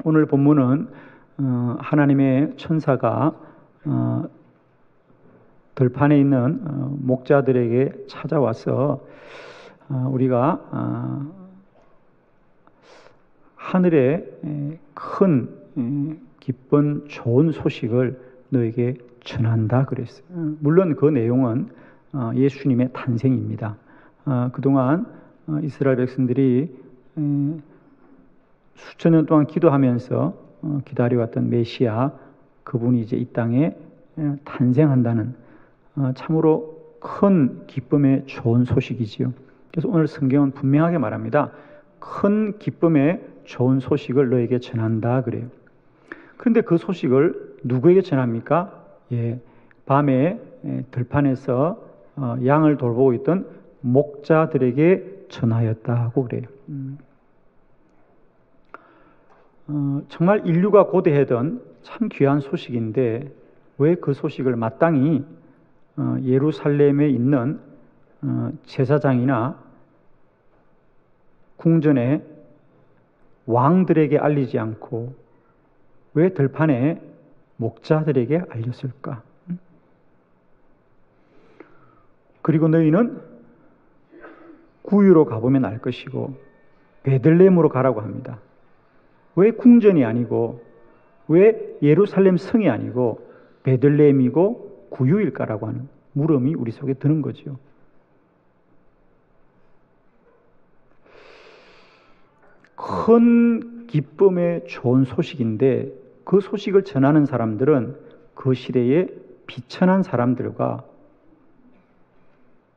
오늘 본문은 하나님의 천사가 들판에 있는 목자들에게 찾아와서 우리가 하늘의 큰 기쁜 좋은 소식을 너에게 전한다 그랬어요. 물론 그 내용은 예수님의 탄생입니다. 그동안 이스라엘 백성들이 수천 년 동안 기도하면서 기다려왔던 메시아, 그분이 이제 이 땅에 탄생한다는 참으로 큰 기쁨의 좋은 소식이지요. 그래서 오늘 성경은 분명하게 말합니다. 큰 기쁨의 좋은 소식을 너에게 전한다 그래요. 그런데 그 소식을 누구에게 전합니까? 밤에 들판에서 양을 돌보고 있던 목자들에게 전하였다고 그래요. 정말 인류가 고대하던 참 귀한 소식인데 왜 그 소식을 마땅히 예루살렘에 있는 제사장이나 궁전의 왕들에게 알리지 않고 왜 들판에 목자들에게 알렸을까? 그리고 너희는 구유로 가보면 알 것이고 베들레헴으로 가라고 합니다. 왜 궁전이 아니고 왜 예루살렘 성이 아니고 베들레헴이고 구유일까라고 하는 물음이 우리 속에 드는 거죠. 큰 기쁨의 좋은 소식인데 그 소식을 전하는 사람들은 그 시대에 비천한 사람들과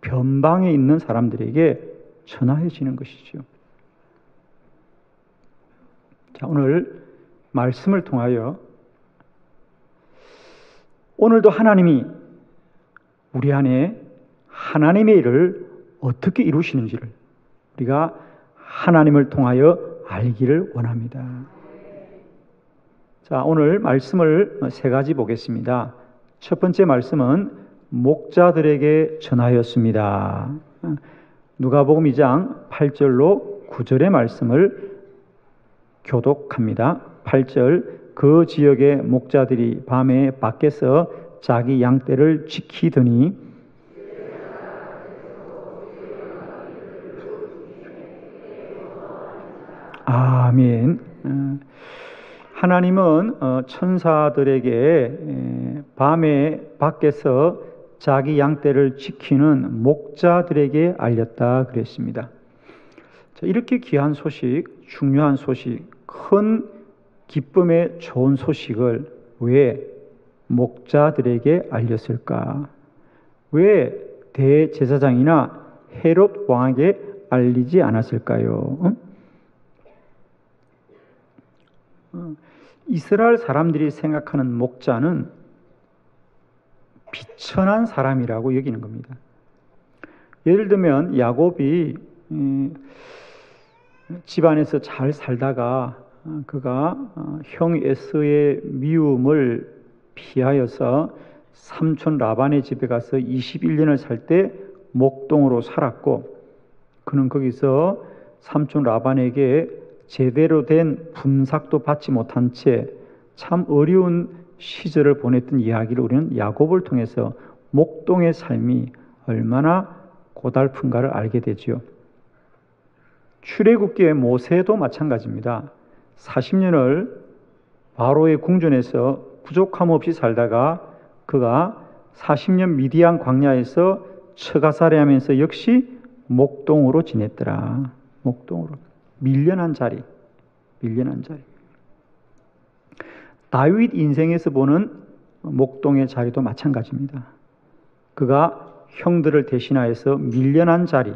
변방에 있는 사람들에게 전하여지는 것이죠. 자, 오늘 말씀을 통하여 오늘도 하나님이 우리 안에 하나님의 일을 어떻게 이루시는지를 우리가 하나님을 통하여 알기를 원합니다. 자, 오늘 말씀을 세 가지 보겠습니다. 첫 번째 말씀은 목자들에게 전하였습니다. 누가복음 2장 8절로 9절의 말씀을 교독합니다. 8절 그 지역의 목자들이 밤에 밖에서 자기 양떼를 지키더니 아멘. 하나님은 천사들에게 밤에 밖에서 자기 양떼를 지키는 목자들에게 알렸다 그랬습니다. 이렇게 귀한 소식, 중요한 소식, 큰 기쁨의 좋은 소식을 왜 목자들에게 알렸을까? 왜 대제사장이나 헤롯 왕에게 알리지 않았을까요? 이스라엘 사람들이 생각하는 목자는 비천한 사람이라고 여기는 겁니다. 예를 들면 야곱이 집안에서 잘 살다가 그가 형 에서의 미움을 피하여서 삼촌 라반의 집에 가서 21년을 살 때 목동으로 살았고 그는 거기서 삼촌 라반에게 제대로 된 품삯도 받지 못한 채 참 어려운 시절을 보냈던 이야기를 우리는 야곱을 통해서 목동의 삶이 얼마나 고달픈가를 알게 되지요. 출애굽기의 모세도 마찬가지입니다. 40년을 바로의 궁전에서 부족함 없이 살다가 그가 40년 미디안 광야에서 처가살이하면서 역시 목동으로 지냈더라. 목동으로. 밀려난 자리. 다윗 인생에서 보는 목동의 자리도 마찬가지입니다. 그가 형들을 대신하여서 밀려난 자리,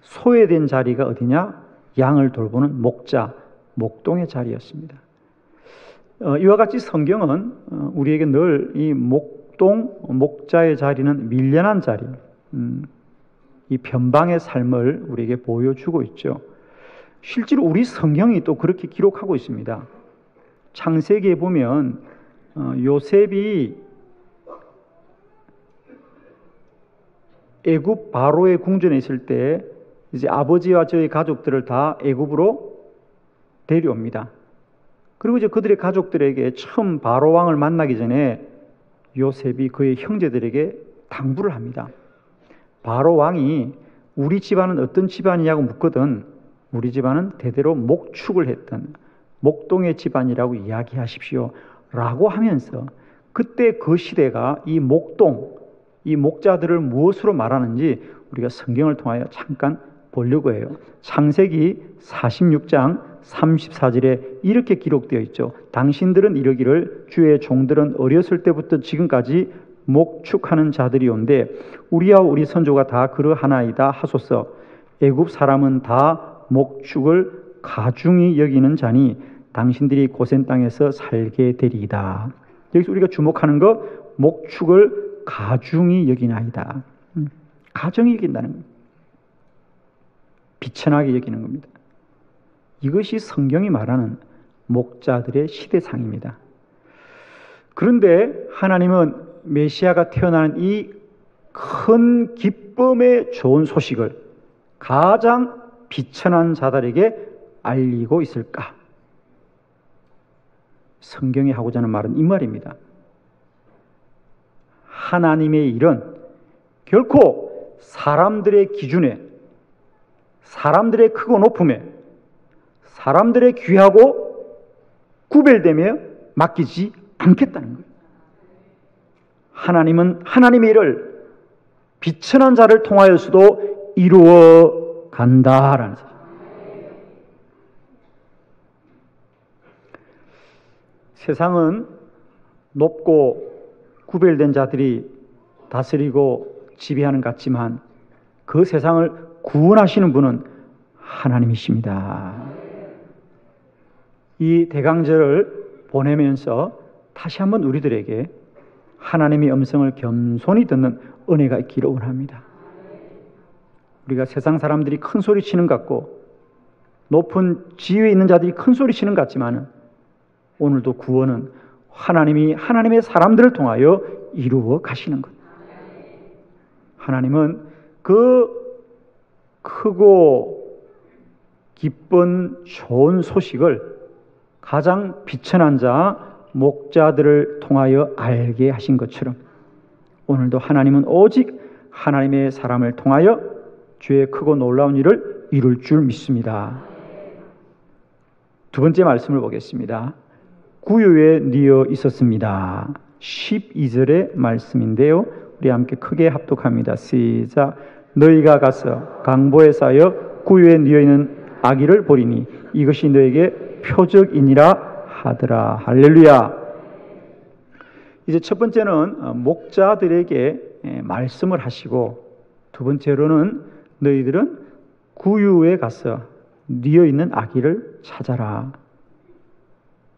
소외된 자리가 어디냐? 양을 돌보는 목자, 목동의 자리였습니다. 이와 같이 성경은 우리에게 늘 이 목동, 목자의 자리는 밀려난 자리, 이 변방의 삶을 우리에게 보여주고 있죠. 실제로 우리 성경이 또 그렇게 기록하고 있습니다. 창세기에 보면 요셉이 애굽 바로의 궁전에 있을 때 이제 아버지와 저희 가족들을 다 애굽으로 데려옵니다. 그리고 이제 그들의 가족들에게 처음 바로 왕을 만나기 전에 요셉이 그의 형제들에게 당부를 합니다. 바로 왕이 우리 집안은 어떤 집안이냐고 묻거든 우리 집안은 대대로 목축을 했던 목동의 집안이라고 이야기하십시오 라고 하면서 그때 그 시대가 이 목동, 이 목자들을 무엇으로 말하는지 우리가 성경을 통하여 잠깐 보려고 해요. 창세기 46장 34절에 이렇게 기록되어 있죠. 당신들은 이르기를 주의 종들은 어렸을 때부터 지금까지 목축하는 자들이온데 우리와 우리 선조가 다 그러하나이다 하소서. 애굽 사람은 다 목축을 가중히 여기는 자니 당신들이 고센 땅에서 살게 되리이다. 여기서 우리가 주목하는 거 목축을 가중히 여기나이다. 가정이 여긴다는 겁니다. 비천하게 여기는 겁니다. 이것이 성경이 말하는 목자들의 시대상입니다. 그런데 하나님은 메시아가 태어나는 이 큰 기쁨의 좋은 소식을 가장 비천한 자들에게 알리고 있을까? 성경이 하고자 하는 말은 이 말입니다. 하나님의 일은 결코 사람들의 기준에, 사람들의 크고 높음에, 사람들의 귀하고 구별되며 맡기지 않겠다는 거예요. 하나님은 하나님의 일을 비천한 자를 통하여서도 이루어 간다라는 사실. 세상은 높고 구별된 자들이 다스리고 지배하는 것 같지만 그 세상을 구원하시는 분은 하나님이십니다. 이 대강절을 보내면서 다시 한번 우리들에게 하나님의 음성을 겸손히 듣는 은혜가 있기를 원합니다. 우리가 세상 사람들이 큰 소리 치는 것 같고 높은 지위에 있는 자들이 큰 소리 치는 것 같지만 오늘도 구원은 하나님이 하나님의 사람들을 통하여 이루어 가시는 것. 하나님은 그 크고 기쁜 좋은 소식을 가장 비천한 자 목자들을 통하여 알게 하신 것처럼 오늘도 하나님은 오직 하나님의 사람을 통하여 주의 크고 놀라운 일을 이룰 줄 믿습니다. 두 번째 말씀을 보겠습니다. 구유에 뉘어 있었습니다. 12절의 말씀인데요. 우리 함께 크게 합독합니다. 시작. 너희가 가서 강보에 쌓여 구유에 뉘어 있는 아기를 보리니 이것이 너에게 표적이니라 하더라. 할렐루야. 이제 첫 번째는 목자들에게 말씀을 하시고 두 번째로는 너희들은 구유에 가서 뉘어 있는 아기를 찾아라.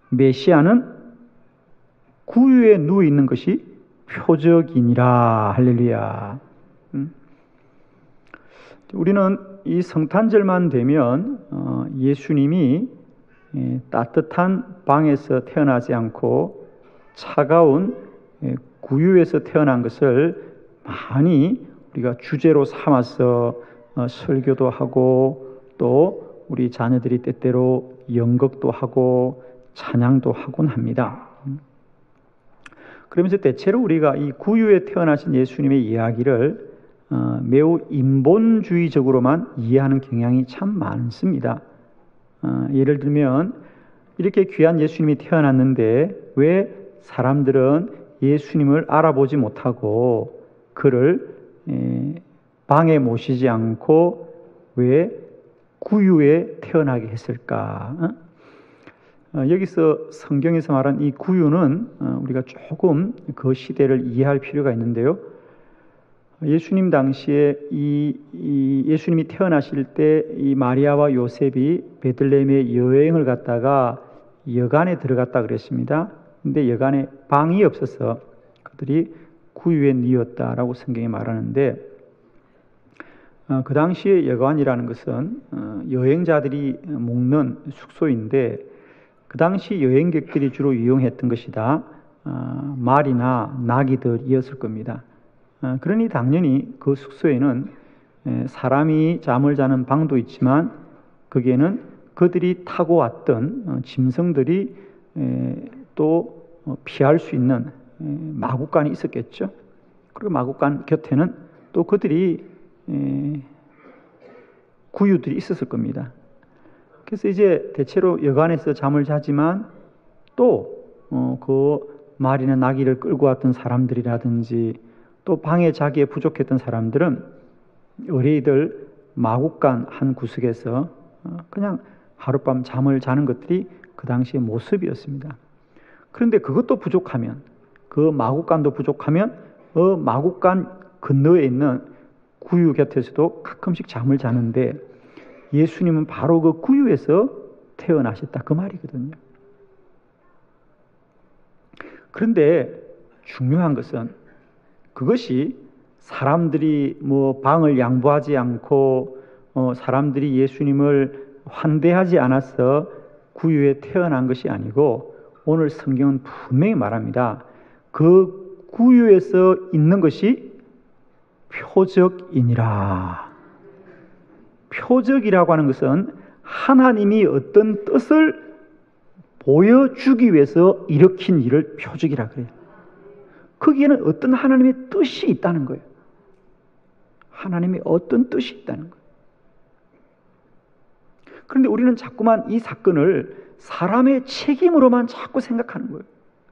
메시아는 구유에 누워 있는 것이 표적이니라. 할렐루야. 우리는 이 성탄절만 되면 예수님이 따뜻한 방에서 태어나지 않고 차가운 구유에서 태어난 것을 많이 우리가 주제로 삼아서 설교도 하고 또 우리 자녀들이 때때로 연극도 하고 찬양도 하곤 합니다. 그러면서 대체로 우리가 이 구유에 태어나신 예수님의 이야기를 매우 인본주의적으로만 이해하는 경향이 참 많습니다. 예를 들면 이렇게 귀한 예수님이 태어났는데 왜 사람들은 예수님을 알아보지 못하고 그를 방에 모시지 않고 왜 구유에 태어나게 했을까? 여기서 성경에서 말한 이 구유는 우리가 조금 그 시대를 이해할 필요가 있는데요. 예수님 당시에 예수님이 태어나실 때 이 마리아와 요셉이 베들레헴에 여행을 갔다가 여관에 들어갔다 그랬습니다. 근데 여관에 방이 없어서 그들이 구유에 뉘었다라고 성경이 말하는데 그 당시에 여관이라는 것은 여행자들이 묵는 숙소인데 그 당시 여행객들이 주로 이용했던 것이 다 말이나 나귀들이었을 겁니다. 그러니 당연히 그 숙소에는 사람이 잠을 자는 방도 있지만 거기에는 그들이 타고 왔던 짐승들이 또 피할 수 있는 마구간이 있었겠죠. 그리고 마구간 곁에는 또 그들이 구유들이 있었을 겁니다. 그래서 이제 대체로 여관에서 잠을 자지만 또 그 말이나 나귀를 끌고 왔던 사람들이라든지 또 방에 자기에 부족했던 사람들은 의뢰이들 마구간 한 구석에서 그냥 하룻밤 잠을 자는 것들이 그 당시의 모습이었습니다. 그런데 그것도 부족하면, 그 마구간도 부족하면 마구간 건너에 있는 구유 곁에서도 가끔씩 잠을 자는데 예수님은 바로 그 구유에서 태어나셨다 그 말이거든요. 그런데 중요한 것은 그것이 사람들이 방을 양보하지 않고 사람들이 예수님을 환대하지 않아서 구유에 태어난 것이 아니고 오늘 성경은 분명히 말합니다. 그 구유에서 있는 것이 표적이니라. 표적이라고 하는 것은 하나님이 어떤 뜻을 보여주기 위해서 일으킨 일을 표적이라 그래요. 거기에는 어떤 하나님의 뜻이 있다는 거예요. 하나님의 어떤 뜻이 있다는 거예요. 그런데 우리는 자꾸만 이 사건을 사람의 책임으로만 자꾸 생각하는 거예요.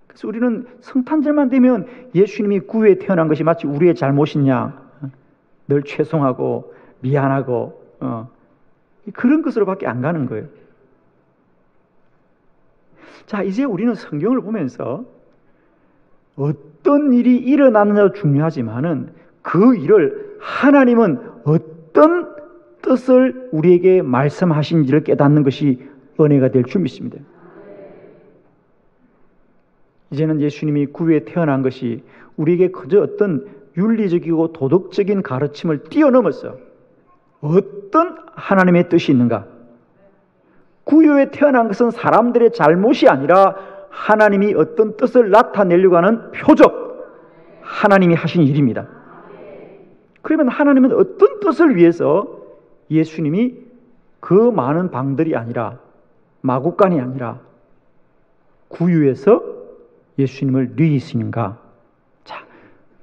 그래서 우리는 성탄절만 되면 예수님이 구유에 태어난 것이 마치 우리의 잘못이냐, 늘 죄송하고 미안하고 그런 것으로밖에 안 가는 거예요. 자, 이제 우리는 성경을 보면서 어떤 일이 일어나느냐도 중요하지만은 그 일을 하나님은 어떤 뜻을 우리에게 말씀하신지를 깨닫는 것이 은혜가 될 줄 믿습니다. 이제는 예수님이 구유에 태어난 것이 우리에게 그저 어떤 윤리적이고 도덕적인 가르침을 뛰어넘어서 어떤 하나님의 뜻이 있는가? 구유에 태어난 것은 사람들의 잘못이 아니라 하나님이 어떤 뜻을 나타내려고 하는 표적, 하나님이 하신 일입니다. 그러면 하나님은 어떤 뜻을 위해서 예수님이 그 많은 방들이 아니라 마구간이 아니라 구유에서 예수님을 누이시는가? 자,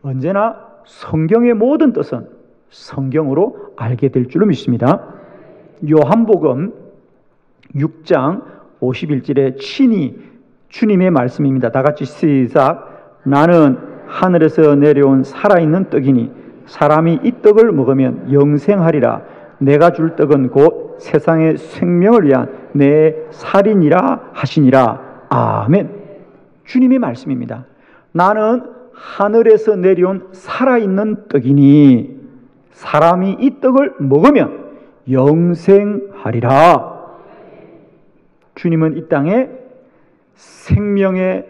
언제나 성경의 모든 뜻은 성경으로 알게 될 줄로 믿습니다. 요한복음 6장 51절에 친히 주님의 말씀입니다. 다 같이 시작. 나는 하늘에서 내려온 살아있는 떡이니 사람이 이 떡을 먹으면 영생하리라. 내가 줄 떡은 곧 세상의 생명을 위한 내 살이니라 하시니라. 아멘. 주님의 말씀입니다. 나는 하늘에서 내려온 살아있는 떡이니 사람이 이 떡을 먹으면 영생하리라. 주님은 이 땅에 생명의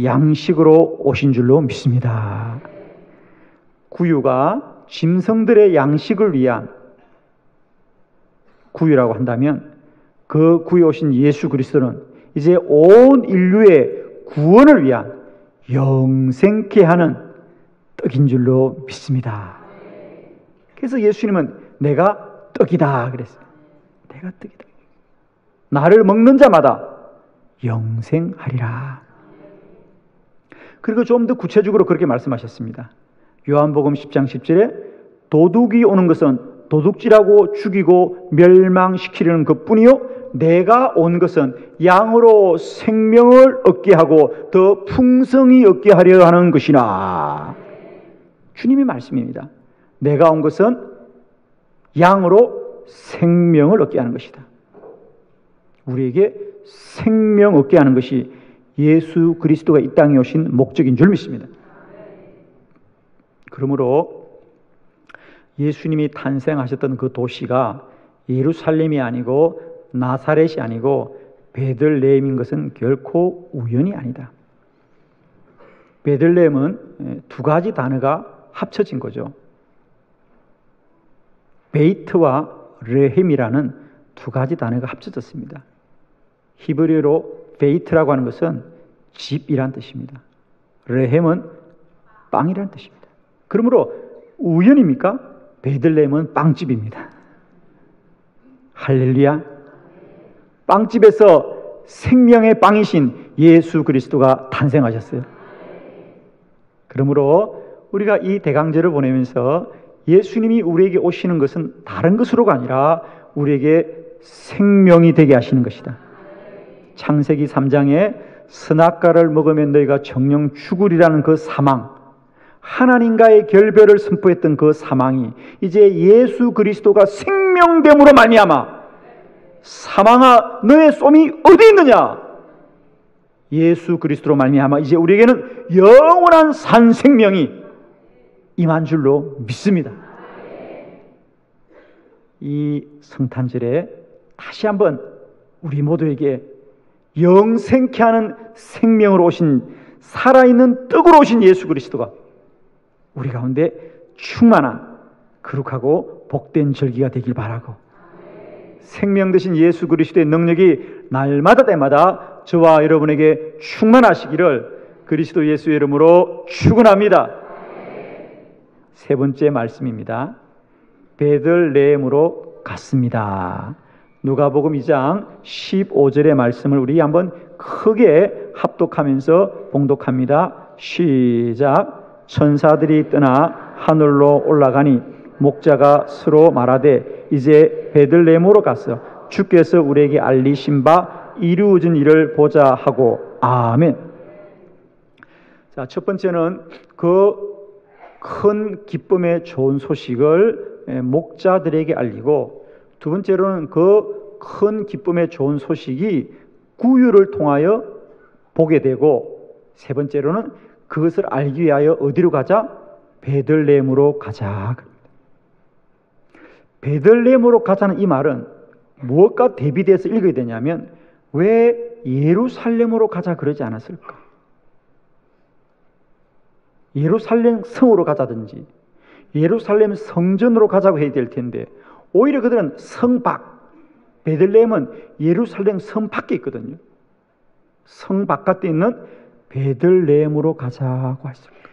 양식으로 오신 줄로 믿습니다. 구유가 짐승들의 양식을 위한 구유라고 한다면 그 구유에 오신 예수 그리스도는 이제 온 인류의 구원을 위한 영생케 하는 떡인 줄로 믿습니다. 그래서 예수님은 내가 떡이다 그랬어요. 내가 떡이다. 나를 먹는 자마다 영생하리라. 그리고 좀 더 구체적으로 그렇게 말씀하셨습니다. 요한복음 10장 10절에 도둑이 오는 것은 도둑질하고 죽이고 멸망시키려는 것뿐이요 내가 온 것은 양으로 생명을 얻게 하고 더 풍성히 얻게 하려 하는 것이나. 주님의 말씀입니다. 내가 온 것은 양으로 생명을 얻게 하는 것이다. 우리에게 생명 얻게 하는 것이 예수 그리스도가 이 땅에 오신 목적인 줄 믿습니다. 그러므로 예수님이 탄생하셨던 그 도시가 예루살렘이 아니고 나사렛이 아니고 베들레헴인 것은 결코 우연이 아니다. 베들레헴은 두 가지 단어가 합쳐진 거죠. 베이트와 레헴이라는 두 가지 단어가 합쳐졌습니다. 히브리어로 베이트라고 하는 것은 집이란 뜻입니다. 레헴은 빵이란 뜻입니다. 그러므로 우연입니까? 베들레헴은 빵집입니다. 할렐루야. 빵집에서 생명의 빵이신 예수 그리스도가 탄생하셨어요. 그러므로 우리가 이 대강절을 보내면서 예수님이 우리에게 오시는 것은 다른 것으로가 아니라 우리에게 생명이 되게 하시는 것이다. 창세기 3장에 선악과를 먹으면 너희가 정령 죽으리라는 그 사망, 하나님과의 결별을 선포했던 그 사망이 이제 예수 그리스도가 생명됨으로 말미암아 사망아 너의 쏨이 어디 있느냐? 예수 그리스도로 말미암아 이제 우리에게는 영원한 산 생명이 임한 줄로 믿습니다. 이 성탄절에 다시 한번 우리 모두에게 영생케 하는 생명으로 오신 살아있는 떡으로 오신 예수 그리스도가 우리 가운데 충만한 거룩하고 복된 절기가 되길 바라고, 생명 되신 예수 그리스도의 능력이 날마다 때마다 저와 여러분에게 충만하시기를 그리스도 예수의 이름으로 축원합니다. 세 번째 말씀입니다. 베들레헴으로 갔습니다. 누가복음 2장 15절의 말씀을 우리 한번 크게 합독하면서 봉독합니다. 시작. 천사들이 떠나 하늘로 올라가니 목자가 서로 말하되 이제 베들레헴으로 가서 주께서 우리에게 알리신 바 이루어진 일을 보자 하고 아멘. 자, 첫 번째는 그 큰 기쁨의 좋은 소식을 목자들에게 알리고, 두 번째로는 그 큰 기쁨의 좋은 소식이 구유를 통하여 보게 되고, 세 번째로는 그것을 알기 위하여 어디로 가자? 베들레헴으로 가자. 베들레헴으로 가자는 이 말은 무엇과 대비돼서 읽어야 되냐면, 왜 예루살렘으로 가자 그러지 않았을까? 예루살렘 성으로 가자든지 예루살렘 성전으로 가자고 해야 될 텐데 오히려 그들은 성 밖, 베들레헴은 예루살렘 성 밖에 있거든요. 성 바깥에 있는 베들레헴으로 가자고 했습니다.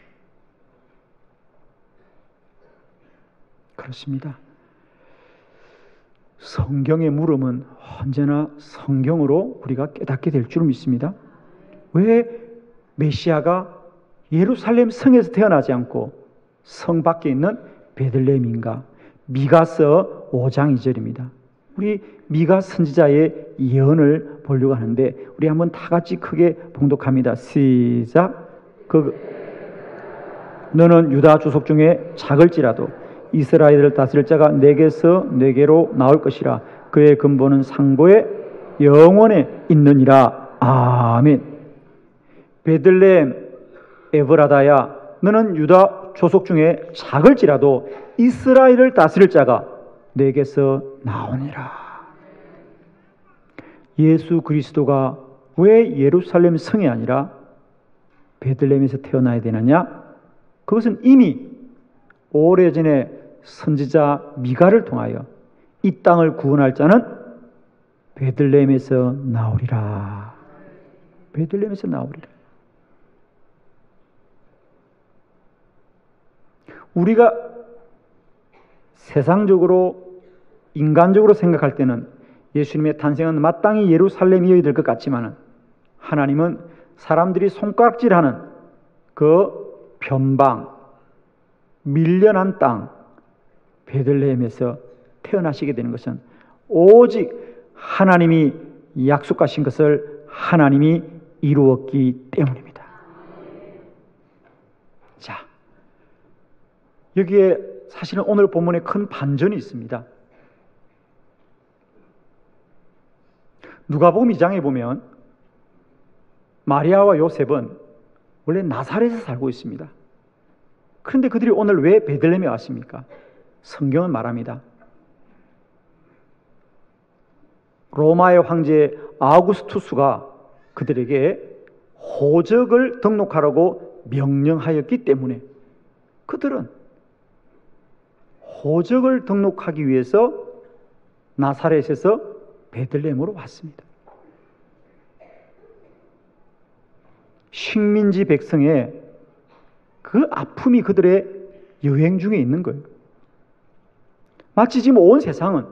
그렇습니다. 성경의 물음은 언제나 성경으로 우리가 깨닫게 될 줄 믿습니다. 왜 메시아가 예루살렘 성에서 태어나지 않고 성 밖에 있는 베들레헴인가? 미가서 5장 2절입니다. 우리 미가 선지자의 예언을 보려고 하는데 우리 한번 다 같이 크게 봉독합니다. 시작. 너는 유다 족속 중에 작을지라도 이스라엘을 다스릴 자가 내게서 내게로 나올 것이라. 그의 근본은 상고의 영원에 있느니라. 아멘. 베들레헴 에브라다야, 너는 유다 족속 중에 작을지라도 이스라엘을 다스릴 자가 내게서 나오니라. 예수 그리스도가 왜 예루살렘 성이 아니라 베들레헴에서 태어나야 되느냐? 그것은 이미 오래전에 선지자 미가를 통하여 이 땅을 구원할 자는 베들레헴에서 나오리라. 베들레헴에서 나오리라. 우리가 세상적으로 인간적으로 생각할 때는 예수님의 탄생은 마땅히 예루살렘이어야 될 것 같지만 하나님은 사람들이 손가락질하는 그 변방, 밀려난 땅 베들레헴에서 태어나시게 되는 것은 오직 하나님이 약속하신 것을 하나님이 이루었기 때문입니다. 자, 여기에 사실은 오늘 본문에 큰 반전이 있습니다. 누가복음 2장에 보면 마리아와 요셉은 원래 나사렛에서 살고 있습니다. 그런데 그들이 오늘 왜 베들레헴에 왔습니까? 성경은 말합니다. 로마의 황제 아우구스투스가 그들에게 호적을 등록하라고 명령하였기 때문에 그들은 호적을 등록하기 위해서 나사렛에서 베들레헴으로 왔습니다. 식민지 백성의 그 아픔이 그들의 여행 중에 있는 거예요. 마치 지금 온 세상은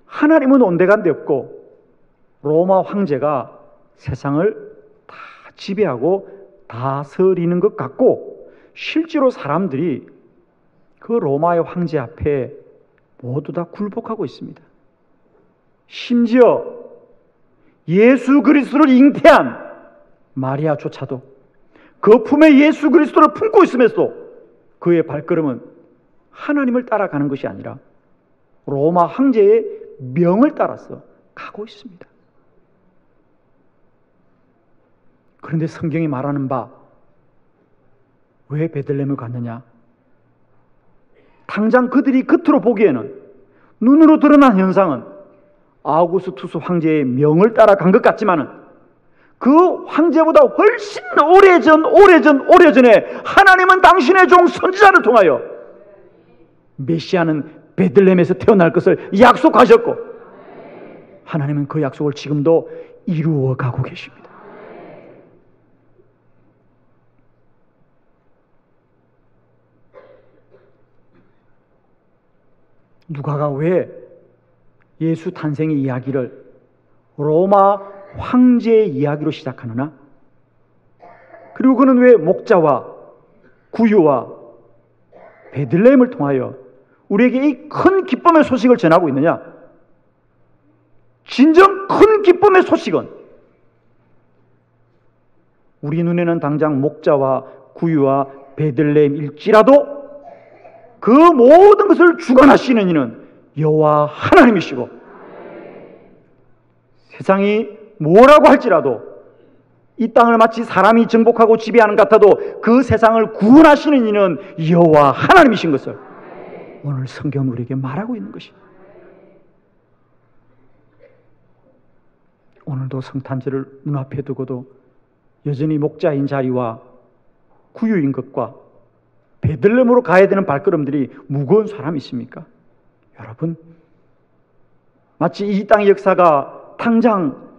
하나님은 온데간데 없고 로마 황제가 세상을 다 지배하고 다스리는 것 같고, 실제로 사람들이 그 로마의 황제 앞에 모두 다 굴복하고 있습니다. 심지어 예수 그리스도를 잉태한 마리아조차도 그 품에 예수 그리스도를 품고 있으면서도 그의 발걸음은 하나님을 따라가는 것이 아니라 로마 황제의 명을 따라서 가고 있습니다. 그런데 성경이 말하는 바, 왜 베들레헴을 갔느냐? 당장 그들이 겉으로 보기에는, 눈으로 드러난 현상은 아우구스투스 황제의 명을 따라간 것 같지만은 그 황제보다 훨씬 오래전에 하나님은 당신의 종 선지자를 통하여 메시아는 베들레헴에서 태어날 것을 약속하셨고, 하나님은 그 약속을 지금도 이루어 가고 계십니다. 누가가 왜 예수 탄생의 이야기를 로마 황제의 이야기로 시작하느냐? 그리고 그는 왜 목자와 구유와 베들레헴을 통하여 우리에게 이 큰 기쁨의 소식을 전하고 있느냐? 진정 큰 기쁨의 소식은 우리 눈에는 당장 목자와 구유와 베들레헴일지라도 그 모든 것을 주관하시는 이는 여호와 하나님이시고, 세상이 뭐라고 할지라도 이 땅을 마치 사람이 정복하고 지배하는 것 같아도 그 세상을 구원하시는 이는 여호와 하나님이신 것을 오늘 성경은 우리에게 말하고 있는 것입니다. 오늘도 성탄절을 눈앞에 두고도 여전히 목자인 자리와 구유인 것과 베들레헴으로 가야 되는 발걸음들이 무거운 사람이 있습니까? 여러분, 마치 이 땅의 역사가 당장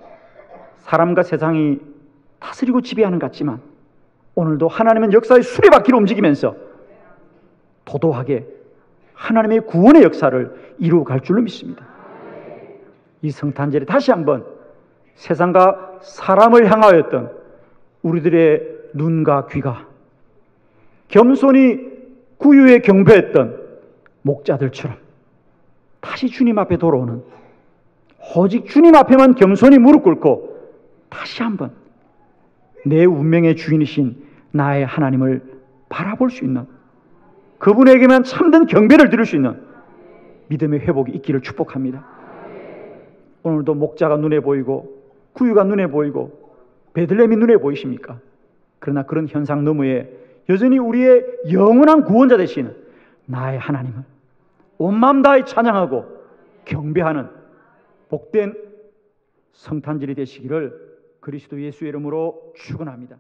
사람과 세상이 다스리고 지배하는 것 같지만, 오늘도 하나님은 역사의 수레바퀴를 움직이면서 도도하게 하나님의 구원의 역사를 이루어갈 줄로 믿습니다. 이 성탄절에 다시 한번 세상과 사람을 향하였던 우리들의 눈과 귀가 겸손히 구유에 경배했던 목자들처럼 다시 주님 앞에 돌아오는, 오직 주님 앞에만 겸손히 무릎 꿇고 다시 한번 내 운명의 주인이신 나의 하나님을 바라볼 수 있는, 그분에게만 참된 경배를 드릴 수 있는 믿음의 회복이 있기를 축복합니다. 오늘도 목자가 눈에 보이고 구유가 눈에 보이고 베들레헴이 눈에 보이십니까? 그러나 그런 현상 너머에 여전히 우리의 영원한 구원자 되시는 나의 하나님을 온 마음 다해 찬양하고 경배하는 복된 성탄절이 되시기를 그리스도 예수의 이름으로 축원합니다.